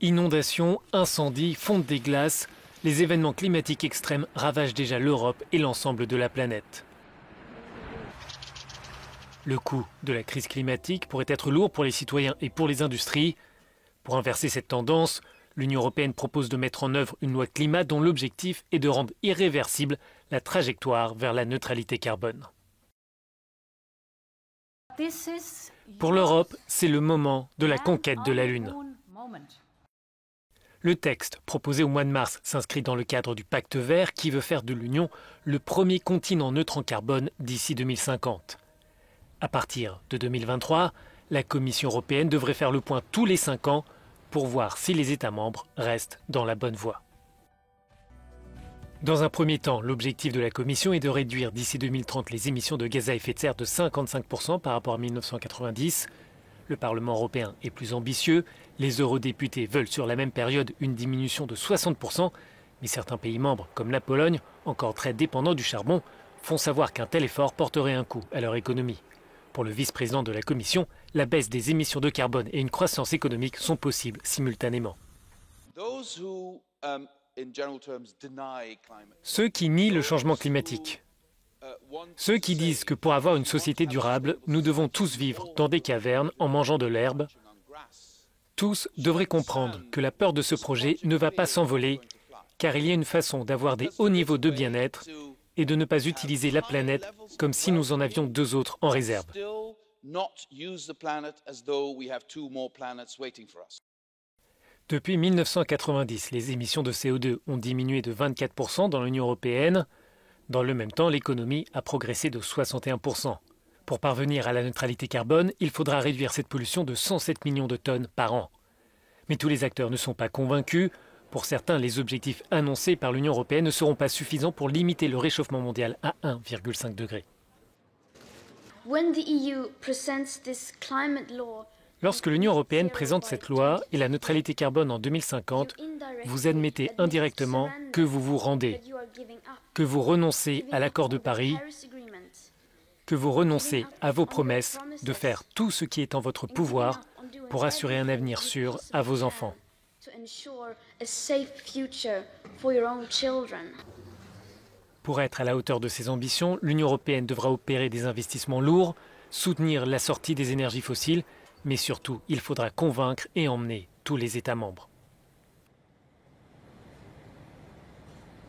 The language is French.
Inondations, incendies, fonte des glaces, les événements climatiques extrêmes ravagent déjà l'Europe et l'ensemble de la planète. Le coût de la crise climatique pourrait être lourd pour les citoyens et pour les industries. Pour inverser cette tendance, l'Union européenne propose de mettre en œuvre une loi climat dont l'objectif est de rendre irréversible la trajectoire vers la neutralité carbone. Pour l'Europe, c'est le moment de la conquête de la Lune. Le texte proposé au mois de mars s'inscrit dans le cadre du Pacte vert qui veut faire de l'Union le premier continent neutre en carbone d'ici 2050. À partir de 2023, la Commission européenne devrait faire le point tous les 5 ans pour voir si les États membres restent dans la bonne voie. Dans un premier temps, l'objectif de la Commission est de réduire d'ici 2030 les émissions de gaz à effet de serre de 55% par rapport à 1990. Le Parlement européen est plus ambitieux. Les eurodéputés veulent sur la même période une diminution de 60%. Mais certains pays membres, comme la Pologne, encore très dépendants du charbon, font savoir qu'un tel effort porterait un coup à leur économie. Pour le vice-président de la Commission, la baisse des émissions de carbone et une croissance économique sont possibles simultanément. Ceux qui nient le changement climatique, ceux qui disent que pour avoir une société durable, nous devons tous vivre dans des cavernes en mangeant de l'herbe, tous devraient comprendre que la peur de ce projet ne va pas s'envoler, car il y a une façon d'avoir des hauts niveaux de bien-être et de ne pas utiliser la planète comme si nous en avions 2 autres en réserve. Depuis 1990, les émissions de CO2 ont diminué de 24% dans l'Union européenne. Dans le même temps, l'économie a progressé de 61%. Pour parvenir à la neutralité carbone, il faudra réduire cette pollution de 107 millions de tonnes par an. Mais tous les acteurs ne sont pas convaincus. Pour certains, les objectifs annoncés par l'Union européenne ne seront pas suffisants pour limiter le réchauffement mondial à 1,5 degré. Lorsque l'Union européenne présente cette loi et la neutralité carbone en 2050, vous admettez indirectement que vous vous rendez, que vous renoncez à l'accord de Paris, que vous renoncez à vos promesses de faire tout ce qui est en votre pouvoir pour assurer un avenir sûr à vos enfants. Pour être à la hauteur de ses ambitions, l'Union européenne devra opérer des investissements lourds, soutenir la sortie des énergies fossiles, mais surtout, il faudra convaincre et emmener tous les États membres.